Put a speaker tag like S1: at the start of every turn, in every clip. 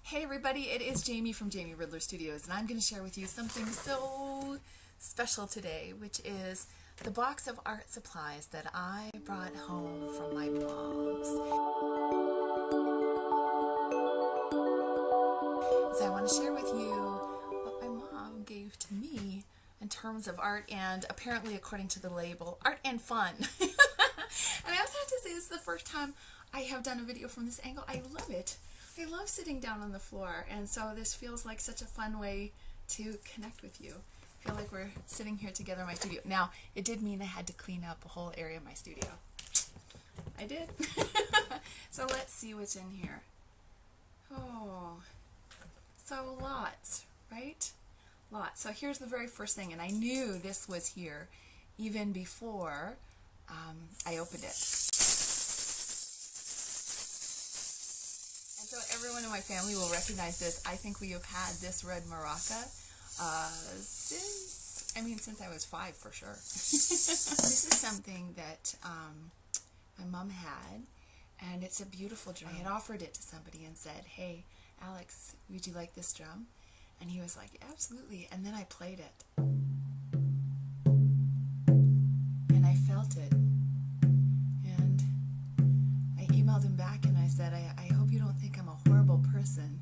S1: Hey everybody, it is Jamie from Jamie Riddler Studios, and I'm going to share with you something so special today, which is the box of art supplies that I brought home from my mom's. So I want to share with you what my mom gave to me in terms of art, and apparently according to the label, art and fun. And I also have to say, this is the first time I have done a video from this angle. I love it. I love sitting down on the floor, and so this feels like such a fun way to connect with you. I feel like we're sitting here together in my studio. Now, it did mean I had to clean up a whole area of my studio. I did. So let's see what's in here. Oh, so lots, right? Lots. So here's the very first thing, and I knew this was here even before I opened it. So everyone in my family will recognize this. I think we have had this red maraca since I was 5 for sure. This is something that my mom had, and it's a beautiful drum. I had offered it to somebody and said, "Hey, Alex, would you like this drum?" And he was like, "Absolutely." And then I played it. And I felt it. And I emailed him back and I said, I hope you don't think I'm a horrible person.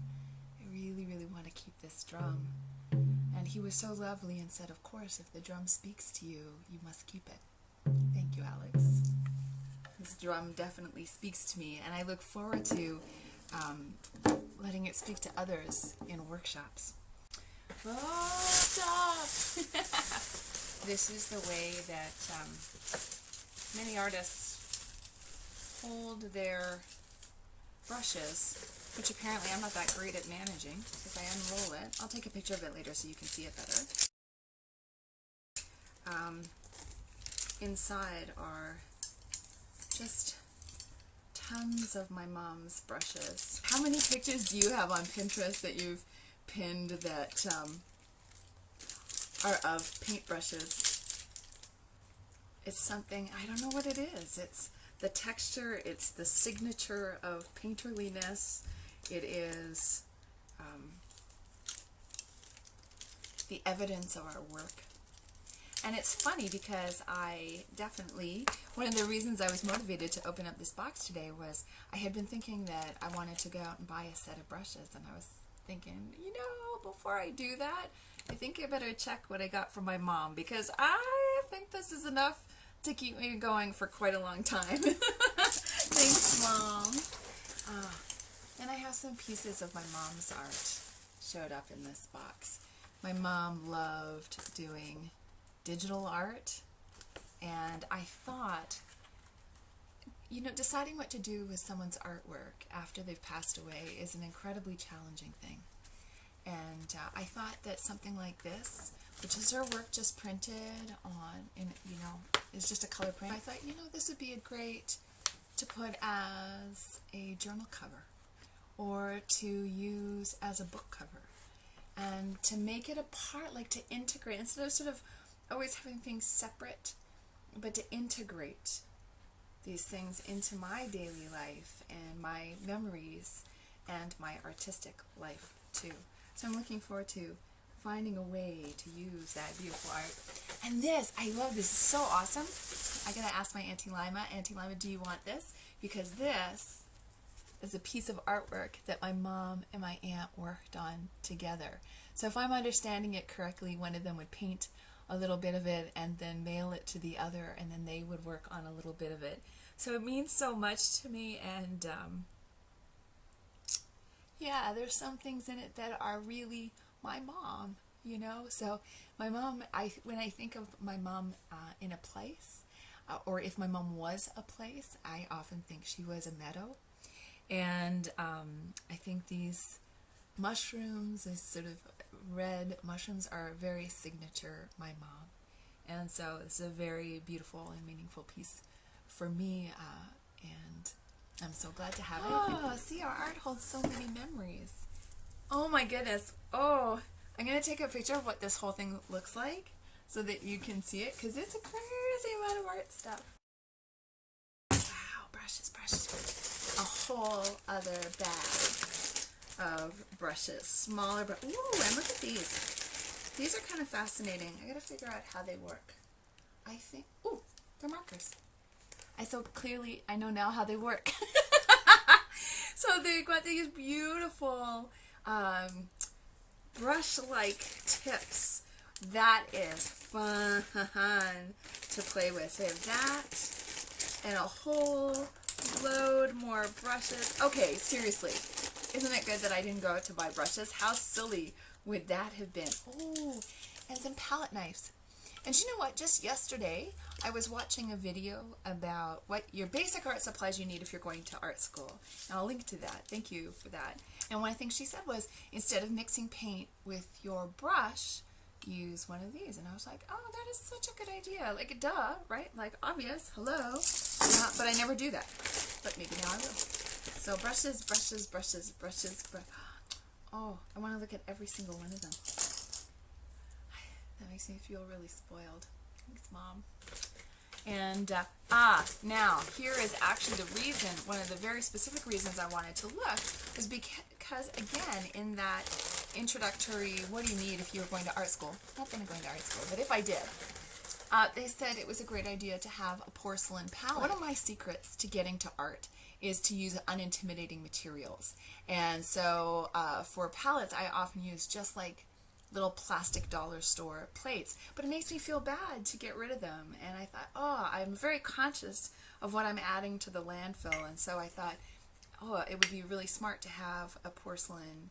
S1: I really, really want to keep this drum. And he was so lovely and said, "Of course, if the drum speaks to you, you must keep it." Thank you, Alex. This drum definitely speaks to me, and I look forward to letting it speak to others in workshops. Oh, stop! This is the way that many artists hold their brushes, which apparently I'm not that great at managing. If I unroll it, I'll take a picture of it later so you can see it better. Inside are just tons of my mom's brushes. How many pictures do you have on Pinterest that you've pinned that are of paintbrushes? It's something, I don't know what it is. It's the texture, it's the signature of painterliness, it is the evidence of our work. And it's funny because one of the reasons I was motivated to open up this box today was I had been thinking that I wanted to go out and buy a set of brushes, and I was thinking, before I do that, I think I better check what I got from my mom, because I think this is enough to keep me going for quite a long time. Thanks, Mom. And I have some pieces of my mom's art showed up in this box. My mom loved doing digital art, and I thought, deciding what to do with someone's artwork after they've passed away is an incredibly challenging thing. And I thought that something like this, which is her work just printed on, is just a color print. I thought, this would be great to put as a journal cover, or to use as a book cover, and to make it a part, like to integrate, instead of sort of always having things separate, but to integrate these things into my daily life and my memories and my artistic life too. So I'm looking forward to finding a way to use that beautiful art. And this, I love this. It's so awesome. I gotta ask my Auntie Lima. Auntie Lima, do you want this? Because this is a piece of artwork that my mom and my aunt worked on together. So if I'm understanding it correctly, one of them would paint a little bit of it and then mail it to the other, and then they would work on a little bit of it. So it means so much to me, and yeah, there's some things in it that are really my mom, So my mom, when I think of my mom in a place, or if my mom was a place, I often think she was a meadow. And I think these mushrooms, these sort of red mushrooms, are very signature my mom. And so it's a very beautiful and meaningful piece for me, and I'm so glad to have it. Oh, see, our art holds so many memories. Oh my goodness. Oh, I'm going to take a picture of what this whole thing looks like so that you can see it, because it's a crazy amount of art stuff. Wow, brushes. A whole other bag of brushes, smaller, but ooh, and look at these. These are kind of fascinating. I gotta figure out how they work. I think, ooh, they're markers. I know now how they work. So they've got these beautiful brush-like tips. That is fun to play with. So they have that and a whole load more brushes. Okay, seriously, isn't it good that I didn't go out to buy brushes? How silly would that have been? Oh, and some palette knives. And you know what? Just yesterday, I was watching a video about what your basic art supplies you need if you're going to art school. And I'll link to that. Thank you for that. And one thing she said was, instead of mixing paint with your brush, use one of these. And I was like, oh, that is such a good idea. Like, duh, right? Like, obvious. Hello. But I never do that. But maybe now I will. So brushes, brushes, brushes, brushes. Oh, I want to look at every single one of them. That makes me feel really spoiled. Thanks, Mom. And, now, here is actually the reason, one of the very specific reasons I wanted to look, was because, again, in that introductory, what do you need if you were going to art school? Not that I'm going to art school, but if I did. They said it was a great idea to have a porcelain palette. One of my secrets to getting to art is to use unintimidating materials. And so, for palettes, I often use just like little plastic dollar store plates, but it makes me feel bad to get rid of them. And I thought, oh, I'm very conscious of what I'm adding to the landfill, and so I thought, oh, it would be really smart to have a porcelain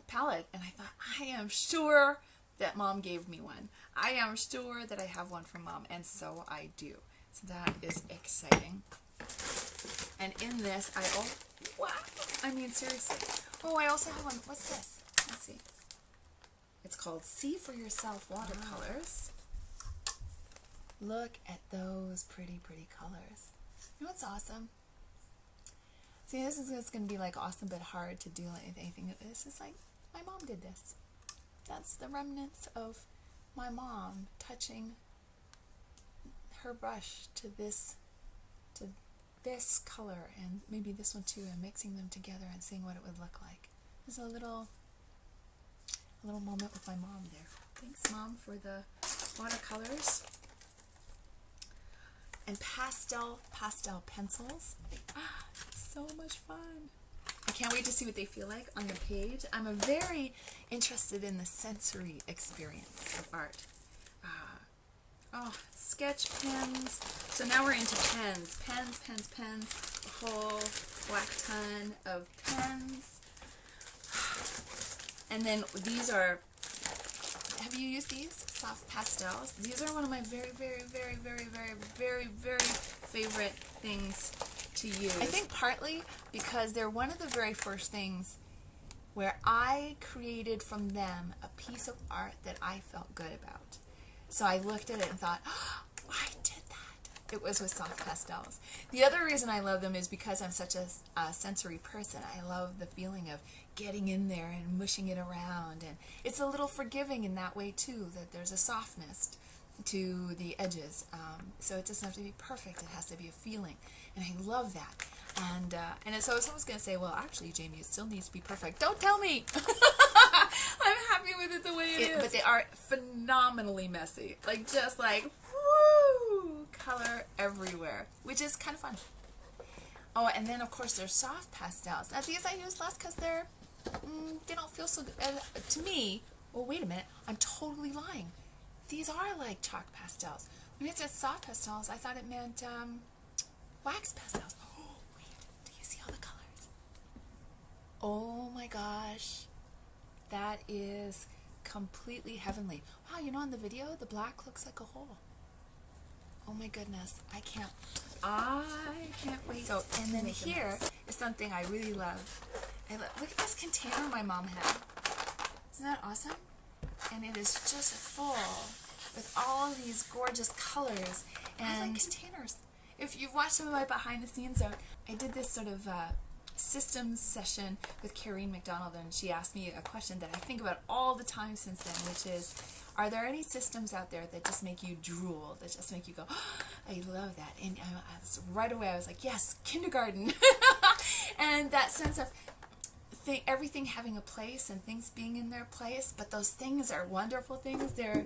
S1: palette. And I thought, I am sure that Mom gave me one. I am sure that I have one from Mom, and so I do. So that is exciting. And in this, wow, I mean, seriously. Oh, I also have one. What's this? Let's see. It's called See For Yourself Watercolors. Look at those pretty, pretty colors. You know what's awesome? See, this is just going to be like awesome but hard to do anything. This is like, my mom did this. That's the remnants of my mom touching her brush to this color and maybe this one too, and mixing them together and seeing what it would look like. There's a little moment with my mom there. Thanks, Mom, for the watercolors. And pastel pencils. So much fun. I can't wait to see what they feel like on the page. I'm very interested in the sensory experience of art. Sketch pens. So now we're into pens. Pens. A whole black ton of pens. And then these are, have you used these? Soft pastels. These are one of my very, very, very, very, very, very, very favorite things to use. I think partly because they're one of the very first things where I created from them a piece of art that I felt good about. So I looked at it and thought, oh, I did that. It was with soft pastels. The other reason I love them is because I'm such a sensory person. I love the feeling of getting in there and mushing it around, and it's a little forgiving in that way too, that there's a softness to the edges. So it doesn't have to be perfect, it has to be a feeling, and I love that. And so I was almost going to say, well, actually, Jamie, it still needs to be perfect. Don't tell me! I'm happy with it the way it is. But they are phenomenally messy. Like, just like, woo! Color everywhere, which is kind of fun. Oh, and then, of course, there's soft pastels. Now, these I use less because they don't feel so good. To me, well, wait a minute, I'm totally lying. These are like chalk pastels. When it said soft pastels, I thought it meant wax pastels. Oh, wait, do you see all the colors? Oh my gosh, that is completely heavenly. Wow, you know, in the video, the black looks like a hole. Oh my goodness, I can't wait. So, and then here is something I really love. Look at this container my mom had. Isn't that awesome? And it is just full with all these gorgeous colors and containers. If you've watched some of my behind the scenes, I did this sort of systems session with Karine McDonald, and she asked me a question that I think about all the time since then, which is, are there any systems out there that just make you drool, that just make you go, oh, I love that? And right away I was like, yes, kindergarten. And that sense of everything having a place and things being in their place, but those things are wonderful things. They're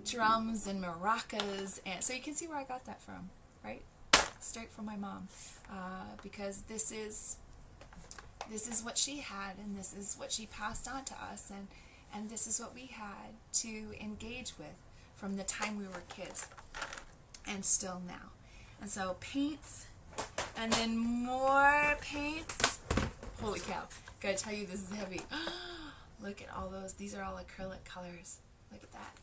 S1: drums and maracas, and so you can see where I got that from, right? Straight from my mom, because this is what she had, and this is what she passed on to us, and this is what we had to engage with from the time we were kids, and still now. And so paints, and then more paints. Holy cow! Gotta tell you, this is heavy. Look at all those. These are all acrylic colors. Look at that.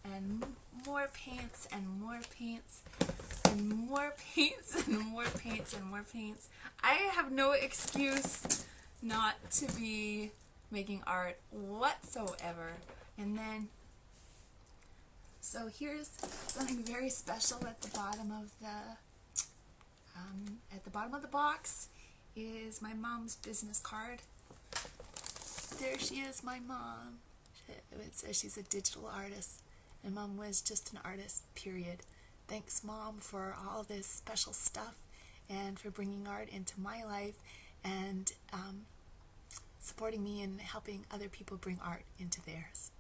S1: And more paints and more paints and more paints and more paints and more paints. I have no excuse not to be making art whatsoever. And then, so here's something very special at the bottom of the box is my mom's business card. There she is, my mom. It says she's a digital artist, and Mom was just an artist, period. Thanks, Mom, for all this special stuff and for bringing art into my life and supporting me and helping other people bring art into theirs.